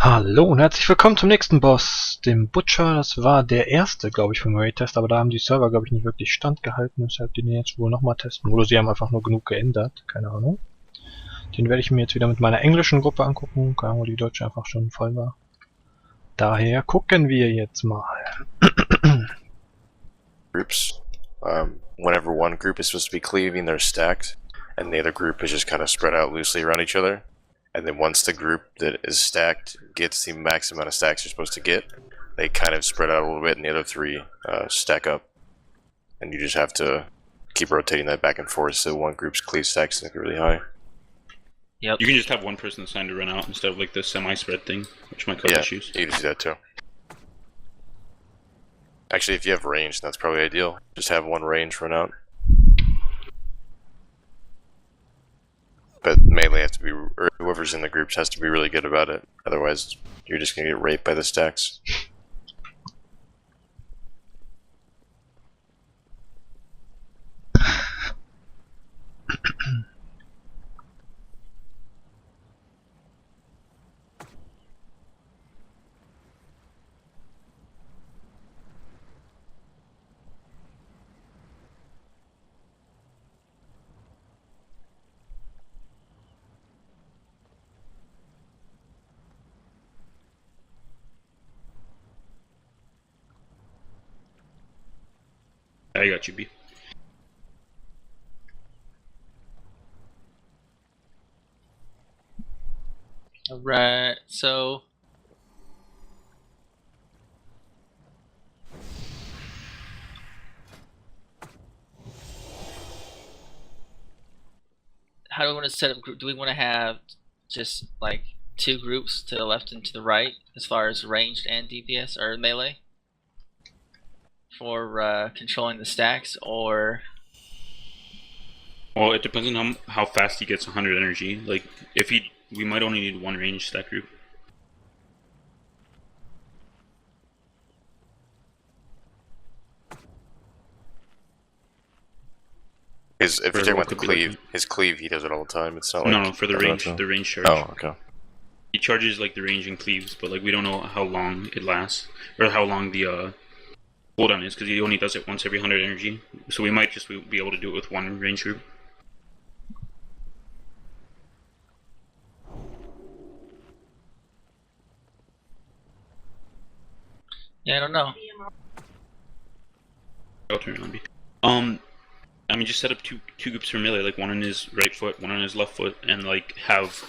Hallo und herzlich willkommen zum nächsten Boss, dem Butcher. Das war der erste, glaube ich, vom Raidtest, aber da haben die Server, glaube ich, nicht wirklich standgehalten, deshalb den jetzt wohl nochmal testen. Oder sie haben einfach nur genug geändert, keine Ahnung. Den werde ich mir jetzt wieder mit meiner englischen Gruppe angucken, wo die deutsche einfach schon voll war. Daher gucken wir jetzt mal. Groups. Whenever one group is supposed to be cleaving, they're stacked, and the other group is just kind of spread out loosely around each other. And then once the group that is stacked gets the max amount of stacks you're supposed to get, they kind of spread out a little bit, and the other three stack up. And you just have to keep rotating that back and forth so one group's cleave stacks is really high. Yep. You can just have one person assigned to run out instead of like the semi-spread thing, which might cause issues. Yeah, you can do that too. Actually, if you have range, that's probably ideal. Just have one range run out. But melee has to be, or whoever's in the groups has to be really good about it. Otherwise, you're just gonna get raped by the stacks. I got you, B. Alright, so how do we want to set up group? Do we want to have just like two groups to the left and to the right as far as ranged and DPS or melee for controlling the stacks, or? Well, it depends on how fast he gets 100 energy. Like, if we might only need one range stack group. If you're talking about the cleave, his cleave, he does it all the time. It's not like no, for the range charge. Oh, okay. He charges like the range and cleaves, but like we don't know how long it lasts or how long the cooldown is because he only does it once every 100 energy. So we might just be able to do it with one range group. Yeah, I don't know. I'll turn it on B. I mean, just set up two groups for melee, like one on his right foot, one on his left foot, and like have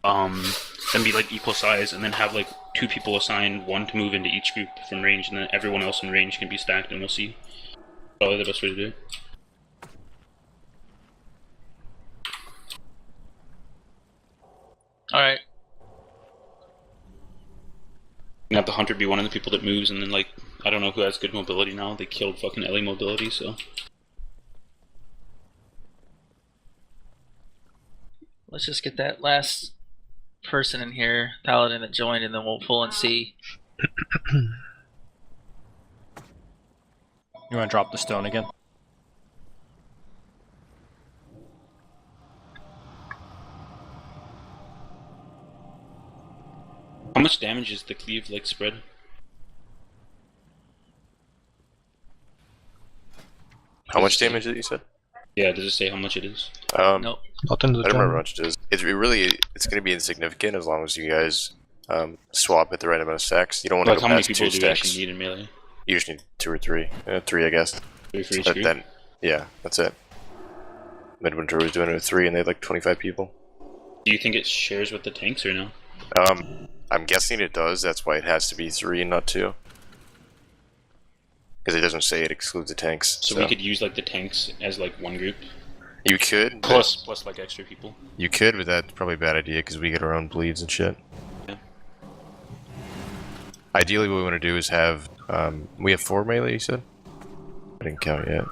them be like equal size, and then have like two people assigned, one to move into each group from range, and then everyone else in range can be stacked, and we'll see. Probably the best way to do it. Alright. And have the hunter be one of the people that moves, and then like I don't know who has good mobility now. They killed fucking Ellie mobility, so. Let's just get that last person in here, paladin that joined, and then we'll pull and see. You want to drop the stone again? How much damage is the cleave like spread? How much damage did you said? Yeah, does it say how much it is? Nope. Not in the I don't remember how much it is. It's going to be insignificant as long as you guys swap at the right amount of stacks. You don't want to Like go how many past people 2 do you stacks. actually need in melee? You just need 2 or 3. 3, I guess. 3 for each But group? then, yeah, that's it. Midwinter was doing it with 3, and they had like 25 people. Do you think it shares with the tanks or no? I'm guessing it does. That's why it has to be 3 and not 2. Because it doesn't say it excludes the tanks. So we could use like the tanks as like one group? You could. Plus like extra people. You could, but that's probably a bad idea because we get our own bleeds and shit. Yeah. Ideally, what we want to do is have. We have 4 melee, you said? I didn't count yet.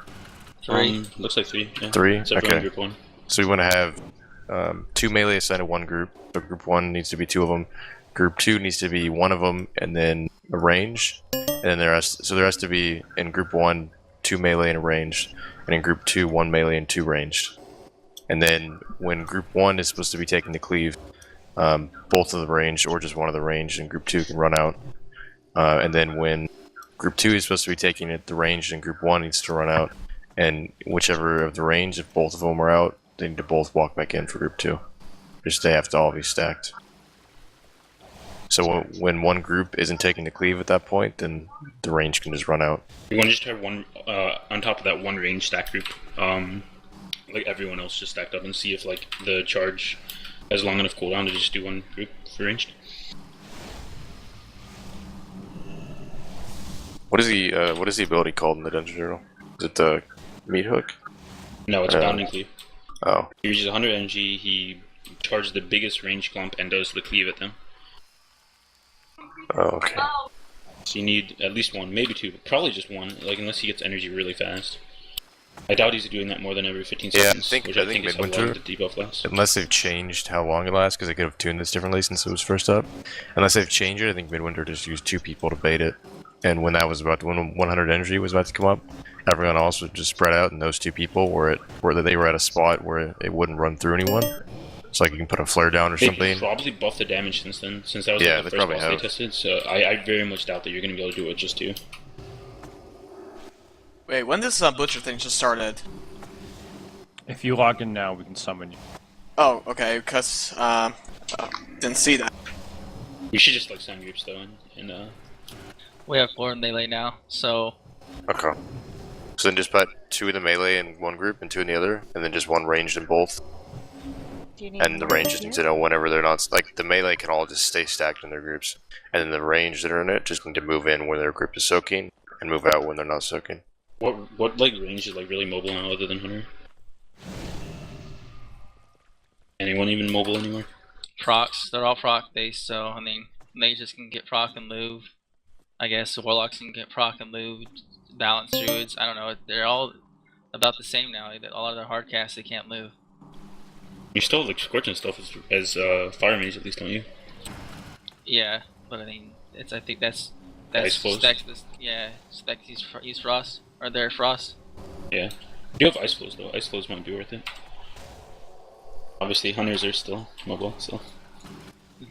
3. Looks like 3. Yeah. 3? Except for Okay. group 1. So we want to have 2 melee assigned to one group. So group 1 needs to be 2 of them. Group 2 needs to be 1 of them, and then a range. And then there has to be in group 1 2 melee and a ranged, and in group 2 1 melee and 2 ranged. And then when group 1 is supposed to be taking the cleave, both of the ranged or just one of the ranged, and group 2 can run out. And then when group 2 is supposed to be taking it, the ranged and group 1 needs to run out. And whichever of the ranged, if both of them are out, they need to both walk back in for group 2. Just they have to all be stacked. So when one group isn't taking the cleave at that point, then the range can just run out. You want to just have one on top of that one range stack group, like everyone else just stacked up, and see if like the charge has long enough cooldown to just do one group for ranged. What is the ability called in the dungeon journal? Is it the meat hook? No, it's bounding cleave. Oh. He uses 100 energy. He charges the biggest range clump and does the cleave at them. Oh, okay. So you need at least one, maybe two, but probably just one. Like unless he gets energy really fast. I doubt he's doing that more than every 15 seconds. I think is how long Midwinter, the debuff lasts. unless they've changed how long it lasts, because they could have tuned this differently since it was first up. Unless they've changed it, I think Midwinter just used 2 people to bait it. And when 100 energy was about to come up, everyone else would just spread out, and those 2 people were they were at a spot where it wouldn't run through anyone. So like you can put a flare down or something. They've probably buffed the damage since then, since that was Yeah, like the they first probably boss have. they tested. So I very much doubt that you're going to be able to do it with just 2. Wait, when this Butcher thing just started? If you log in now, we can summon you. Oh, okay, because, didn't see that. You should just like send groups though, and We have 4 in melee now, so Okay. So then just put 2 in the melee in one group and 2 in the other, and then just 1 ranged in both. And the range just needs to know whenever they're not, like the melee can all just stay stacked in their groups, and then the range that are in it just need to move in when their group is soaking and move out when they're not soaking. what like range is like really mobile now other than Hunter? Anyone even mobile anymore? procs. They're all proc based, so I mean, mages can get proc and move. I guess warlocks can get proc and move. Balance druids, I don't know. They're all about the same now. A lot of their hard casts they can't move. You still have like scorching stuff as fire mage at least, don't you? Yeah, but I mean, I think that's Ice flows? Specs. Specs use frost or their frost. Yeah. You have ice flows though. Ice flows might be worth it. Obviously, hunters are still mobile, so.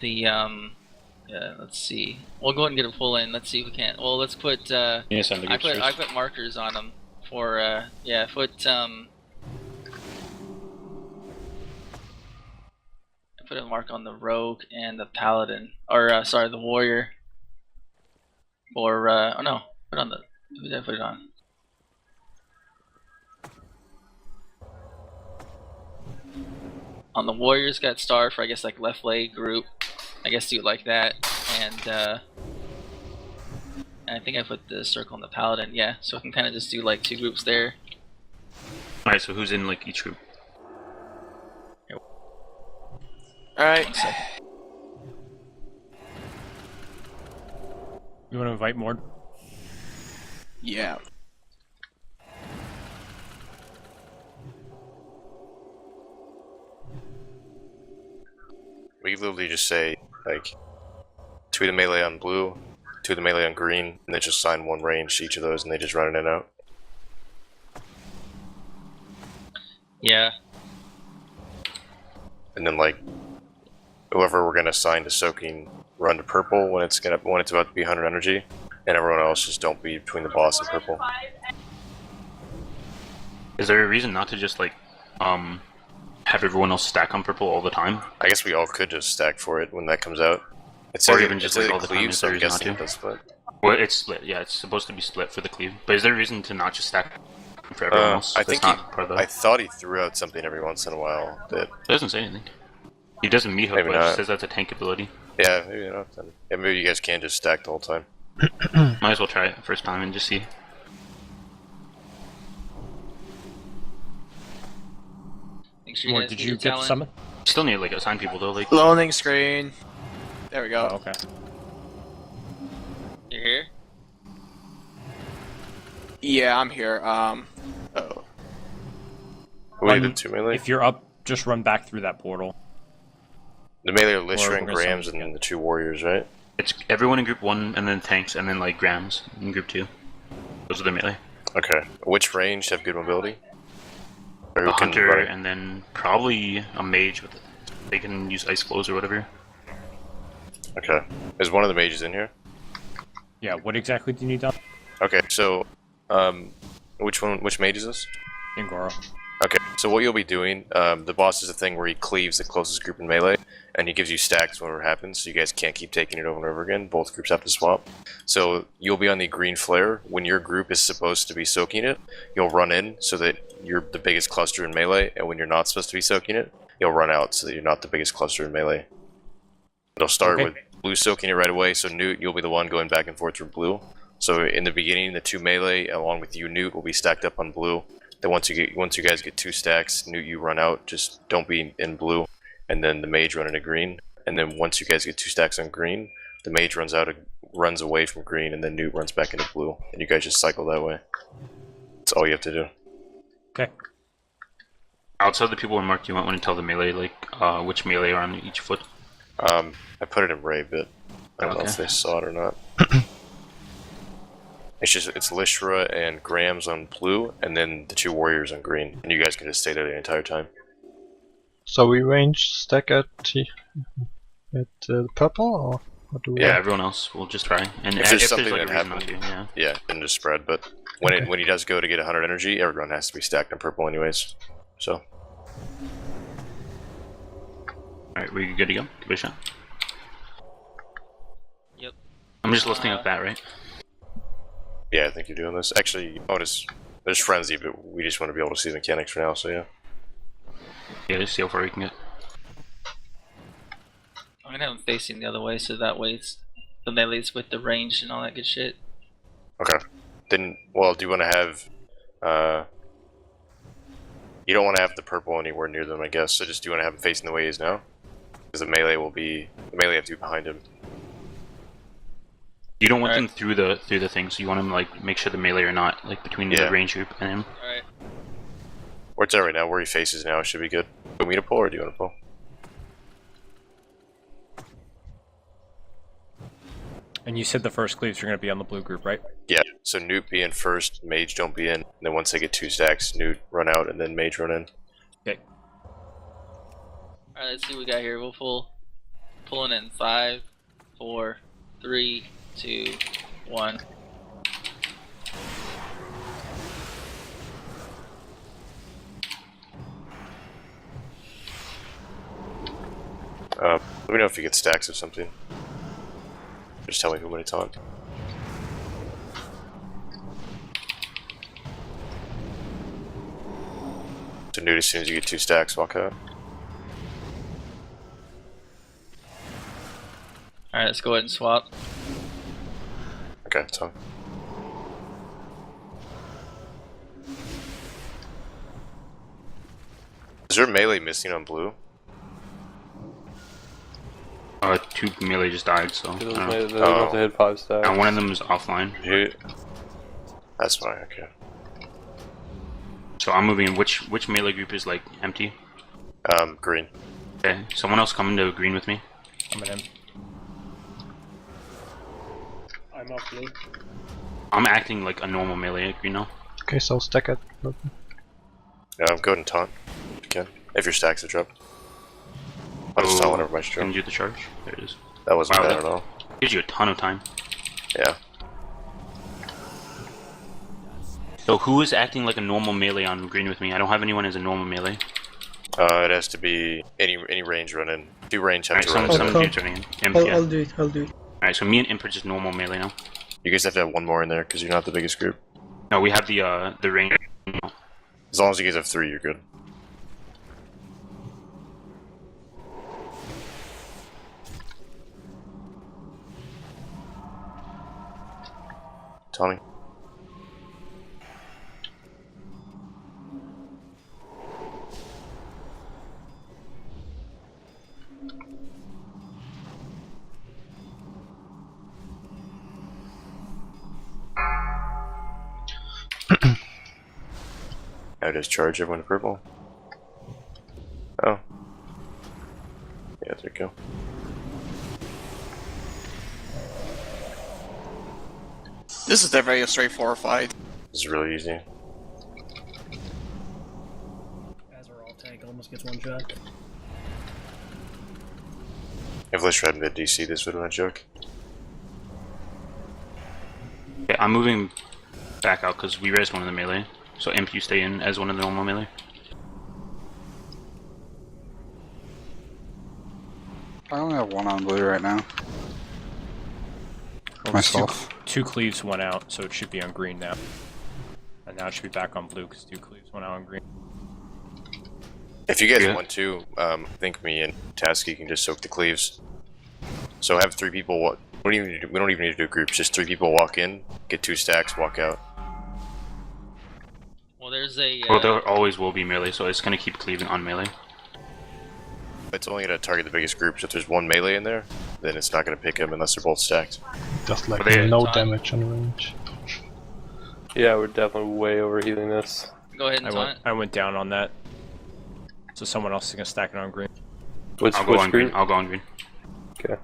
Yeah, let's see. We'll go ahead and get a pull in. Let's see if we can. Well, let's put. Yeah, send the I groups first. put markers on them for. Yeah, put put a mark on the rogue and the paladin, or sorry, the warrior. Or oh no, put on the. Who did I put it on? On the warriors got star for I guess like left leg group. I guess do it like that, and I think I put the circle on the paladin. Yeah, so I can kind of just do like 2 groups there. Alright, so who's in like each group? Alright. You want to invite more? Yeah. We literally just say, like, 2 of the melee on blue, 2 of the melee on green, and they just assign 1 range to each of those, and they just run it in and out. Yeah. And then, like, whoever we're gonna assign to soaking, run to purple when it's about to be 100 energy, and everyone else just don't be between the boss and purple. Is there a reason not to just like have everyone else stack on purple all the time? I guess we all could just stack for it when that comes out. It Or says even it just says like it all the time cleaves, if so there I'm is not guessing to? it does split. Well, it's split. Yeah, it's supposed to be split for the cleave. But is there a reason to not just stack for everyone else? I That's think not part of I that. thought he threw out something every once in a while that, It doesn't say anything. He doesn't meet hook, Maybe but it not. just says that's a tank ability. yeah, maybe not then. Yeah, maybe you guys can just stack the whole time. Might as well try it first time and just see. Make sure you Or guys did get you your get the talent. summon? Still need like assign people though. Like Loading screen. There we Oh, go. okay. You're here. Yeah, I'm here. Oh. Who did 2 melee? If you're up, just run back through that portal. The melee are Or Lishra we're and gonna Grams summon and then the 2 warriors, right? it's everyone in group 1 and then tanks and then like grams in group 2. Those are the melee. Okay. Which range have good mobility? Or A who can hunter run it? and then probably a mage with it. they can use ice blows or whatever. Okay. Is one of the mages in here? Yeah, what exactly do you need done? Okay, so, which mage is this? Ingoro. Okay, so what you'll be doing, the boss is a thing where he cleaves the closest group in melee, and he gives you stacks whenever it happens, so you guys can't keep taking it over and over again. Both groups have to swap. So you'll be on the green flare. When your group is supposed to be soaking it, you'll run in so that you're the biggest cluster in melee, and when you're not supposed to be soaking it, you'll run out so that you're not the biggest cluster in melee. They'll start with blue soaking it right away, so Newt, you'll be the one going back and forth through blue. So in the beginning, the 2 melee, along with you, Newt, will be stacked up on blue. Then once you guys get 2 stacks, Newt, you run out. Just don't be in blue, and then the mage run into green. And then once you guys get 2 stacks on green, the mage runs away from green, and then Newt runs back into blue, and you guys just cycle that way. That's all you have to do. Okay. Outside the people in mark, do you want to tell the melee like which melee are on each foot? I put it in Ray, but I don't know if they saw it or not. It's Lishra and Grams on blue, and then the 2 warriors on green, and you guys can just stay there the entire time. So we range stack at purple, or what do we? Yeah, everyone else will just try. And If there's if something like that a reason not happened, to, yeah, then just spread. But when he does go to get 100 energy, everyone has to be stacked on purple anyways. So. Alright, we good to go? Give it a shot. Yep. I'm just listening up that, right? Yeah, I think you're doing this. Actually, there's Frenzy, but we just want to be able to see the mechanics for now, so yeah. Yeah, just see how far we can get. I'm gonna have him facing the other way, so that way it's the melee's with the range and all that good shit. Okay. Then, well, do you want to have, you don't want to have the purple anywhere near them, I guess, so just do you want to have him facing the way he is now? Because the melee have to be behind him. You don't want them through the thing, so you want them like make sure the melee are not like between the range group and him. Alright. Where it's at right now, where he faces now, should be good. Do we need to pull, or do you want to pull? And you said the first cleaves are going to be on the blue group, right? Yeah, so Newt be in first, Mage don't be in, and then once they get 2 stacks, Newt run out, and then Mage run in. Okay. Alright, let's see what we got here. We'll pulling in 5, 4, 3, 2, 1. Let me know if you get stacks of something. Just tell me when it's on. So Newt, as soon as you get 2 stacks, walk out. Alright, let's go ahead and swap. Okay, it's on. Is there melee missing on blue? 2 melee just died, so. They don't have to hit 5 stacks. And one of them is offline. That's fine, okay. So I'm moving. Which melee group is like empty? Green. Okay, someone else come into green with me. Coming in. I'm off blue. I'm acting like a normal melee at green now. Okay, so stack at purple. Go ahead and taunt if you can. If your stacks are dropped. I'll just taunt whenever my Can stroke. you do the charge? There it is. That wasn't Wow, bad that- at all. Gives you a ton of time. Yeah. So who is acting like a normal melee on green with me? I don't have anyone as a normal melee. It has to be any range run in. 2 range have Alright, to run some in. dudes running in. Imp, yeah. I'll do it. Alright, so me and Imp are just normal melee now. You guys have to have 1 more in there because you're not the biggest group. No, we have the range. As long as you guys have 3, you're good. Taunting. Now just charge everyone to purple. Oh. Yeah, there you go. This is a very straightforward fight. This is really easy. As our all tank almost gets 1 shot. If let's try mid DC, this would have been a joke. Okay, I'm moving back out because we raised one of the melee. So Imp, you stay in as one of the normal melee. I only have one on blue right now. Well, Myself. Two cleaves went out, so it should be on green now. And now it should be back on blue because 2 cleaves went out on green. If you guys Yeah. want to, I think me and Tasky can just soak the cleaves. So have 3 people. We don't even need to do groups. Just 3 people walk in, get 2 stacks, walk out. Well, there's a. Well, there always will be melee, so it's gonna keep cleaving on melee. It's only gonna target the biggest groups. If there's one melee in there, then it's not gonna pick them unless they're both stacked. Just like But they- no Time. damage on range. Yeah, we're definitely way overhealing this. Go ahead and taunt. I went down on that. So someone else is gonna stack it on green. Which I'll go on group? green. I'll go on green. Okay.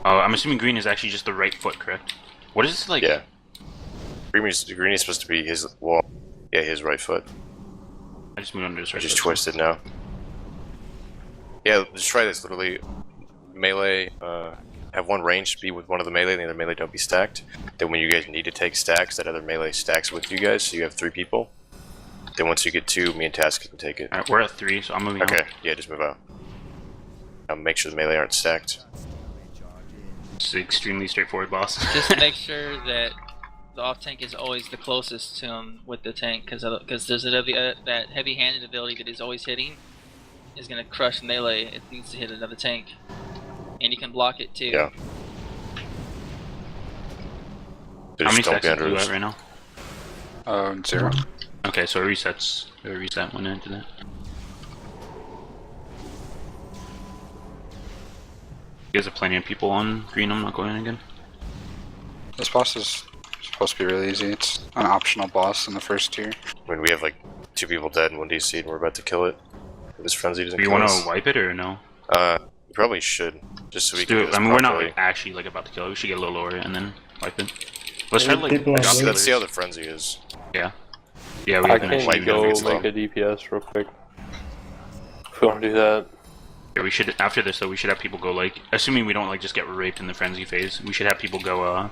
I'm assuming green is actually just the right foot, correct? What is this like? Yeah. Green is supposed to be his his right foot. I just moved under his right Just foot. twisted now. Yeah, just try this. Literally, melee. Have one range be with one of the melee, and the other melee don't be stacked. Then when you guys need to take stacks, that other melee stacks with you guys, so you have 3 people. Then once you get 2, me and Task can take it. Alright, we're at 3, so I'm moving Okay, out. yeah, just move out. Make sure the melee aren't stacked. It's an extremely straightforward boss. Just make sure that the off tank is always the closest to him with the tank, because there's that heavy-handed ability that is always hitting is gonna crush melee. It needs to hit another tank, and you can block it too. Yeah. How many Just don't stacks be are under you this. at right now? 0. Okay, so it resets. It will reset when I do that. You guys have plenty of people on green. I'm not going in again. This boss is supposed to be really easy. It's an optional boss in the first tier. I mean, we have like 2 people dead and 1 DC, and we're about to kill it. If this frenzy doesn't Do you kill want us. to wipe it or no? We probably should, just so we Let's can do do it. this I mean, we're not properly. like actually like about to kill it. We should get a little lower and then wipe it. Let's try to like. People on drop blue. the Let's see how others. the frenzy is. Yeah, we I have can an wipe it go if it's make low. a DPS real quick. If we want to do that. Yeah, we should after this though. We should have people go like, assuming we don't like just get raped in the frenzy phase. We should have people go.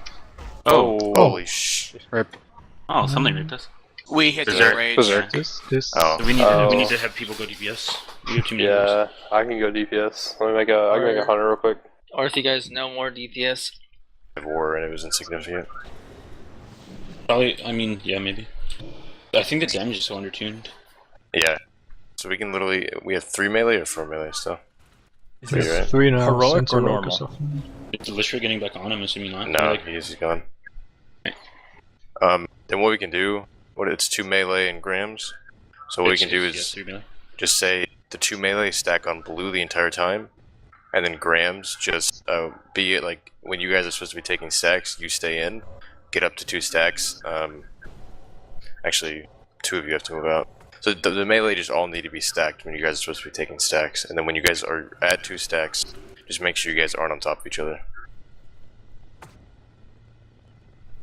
Holy sh! Rip. Oh, something raped us. We hit the Berserk. rage. Berserk. This. Oh, So we need Oh. to have people go DPS. We have too many members. Yeah, I can go DPS. Let me make a. I can make a hunter real quick. Or if you guys know more DPS, war, and it was insignificant. Probably. I mean, yeah, maybe. I think the damage is so undertuned. Yeah. So we can literally. We have 3 melee or 4 melee still. Is Three, this right? 3 now. heroic since or Heroic normal? is off. Is Lishra getting back on? I'm assuming not. No, Like, he's gone. Then what we can do, it's 2 melee and grams. So what we can do yeah, is 3 melee. just say the 2 melee stack on blue the entire time, and then grams just be it like when you guys are supposed to be taking stacks, you stay in, get up to 2 stacks. Actually, 2 of you have to move out. So the melee just all need to be stacked when you guys are supposed to be taking stacks, and then when you guys are at 2 stacks, just make sure you guys aren't on top of each other.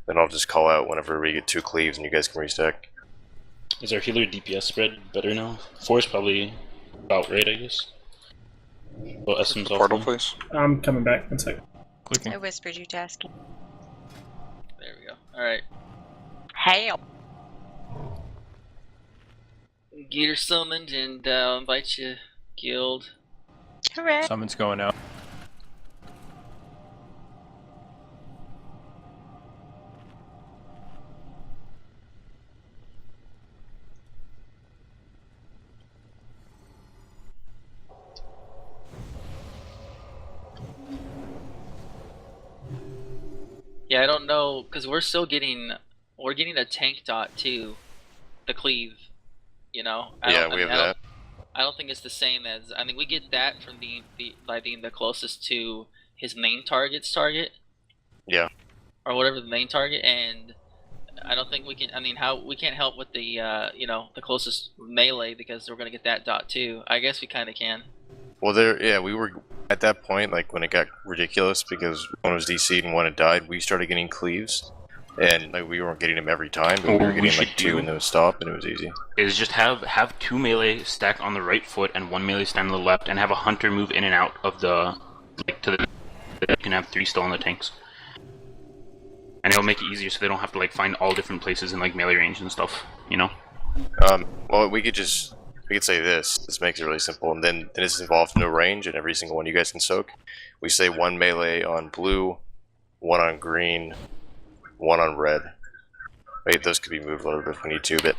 Then I'll just call out whenever we get 2 cleaves and you guys can restack. Is our healer DPS spread better now? 4 is probably about right, I guess. Well, SM's off Portal, now. please. I'm coming back. 1 second. clicking? I whispered you tasking. there we go. All right, Help! get her summoned and invite you guild. Hooray! Someone's going out. Yeah, I don't know, cause we're getting a tank dot too, the cleave. You know. Yeah, we have that. I don't think it's the same as. I mean, we get that from by being the closest to his main target's target. Yeah. Or whatever the main target, and I don't think we can. I mean, we can't help with the the closest melee because we're gonna get that dot too. I guess we kind of can. Well, we were at that point, like when it got ridiculous because one was DC'd and one had died, we started getting cleaves. And like we weren't getting them every time, but we What were we getting should like 2 do- and they would stop, and it was easy. Is just have 2 melee stacked on the right foot and 1 melee stand on the left, and have a hunter move in and out of the to the. You can have 3 still in the tanks, and it'll make it easier so they don't have to like find all different places in like melee range and stuff. You know. Well, we could say this. This makes it really simple, and then it's involved no range, and every single one you guys can soak. We say 1 melee on blue, 1 on green, 1 on red. Wait, those could be moved a little bit if we need to, but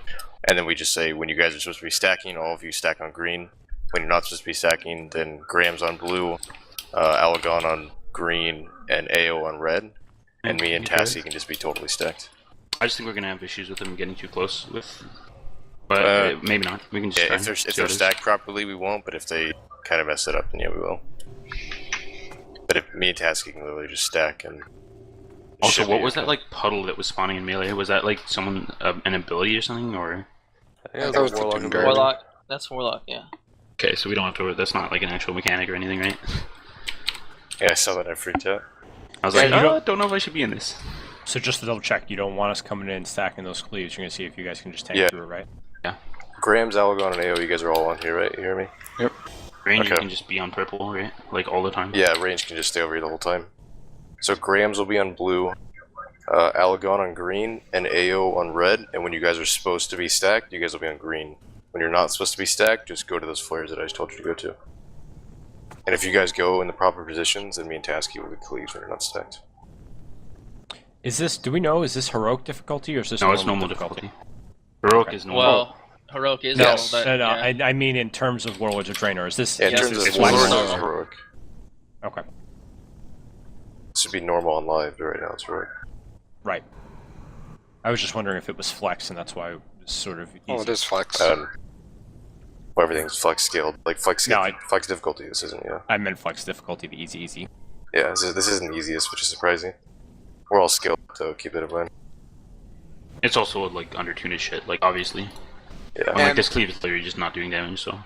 and then we just say when you guys are supposed to be stacking, all of you stack on green. When you're not supposed to be stacking, then Graham's on blue, Alagon on green, and AO on red, and me and Tassie can just be totally stacked. I just think we're gonna have issues with them getting too close with, but maybe not. We can just try If they're and see how it is. stacked properly, we won't. But if they kind of mess it up, then yeah, we will. But if me and Tassie can literally just stack and. Also, should what be was that okay. like puddle that was spawning in melee? Was that like someone an ability or something, or? Yeah, that was the Warlock Doom and Guard. Dragon. Warlock. That's Warlock, yeah. Okay, so we don't have to. That's not like an actual mechanic or anything, right? Yeah, I saw that I freaked out. I was Yeah, like, you oh, I don't- don't know if I should be in this. So just to double check, you don't want us coming in and stacking those cleaves. You're gonna see if you guys can just tank Yeah. through it, right? Graham's, Alagon, and AO, you guys are all on here, right? You hear me? Range Okay. can just be on purple, right? Like all the time. Yeah, range can just stay over here the whole time. So Graham's will be on blue, Alagon on green, and AO on red. And when you guys are supposed to be stacked, you guys will be on green. When you're not supposed to be stacked, just go to those flares that I just told you to go to. And if you guys go in the proper positions, then me and Tasky will be cleaves when you're not stacked. Is this? Do we know? Is this heroic difficulty or is this No, it's normal difficulty. Heroic is normal. Well, heroic is Yes. normal, but No, yeah. I mean in terms of Warlords of Draenor. Is this? Yeah, in Yes, terms it's of Warlords, normal. it's heroic. Okay. This should be normal on live, but right now it's heroic. Right. I was just wondering if it was flex, and that's why it was sort of easy. Oh, it is flex. Well, everything's flex scaled. Like flex No, flex difficulty, this isn't, yeah. I meant flex difficulty, the easy. Yeah, this isn't easiest, which is surprising. We're all skilled, so keep that in mind. It's also like under tuned shit, like obviously. Yeah. And, like this cleave is literally just not doing damage, so.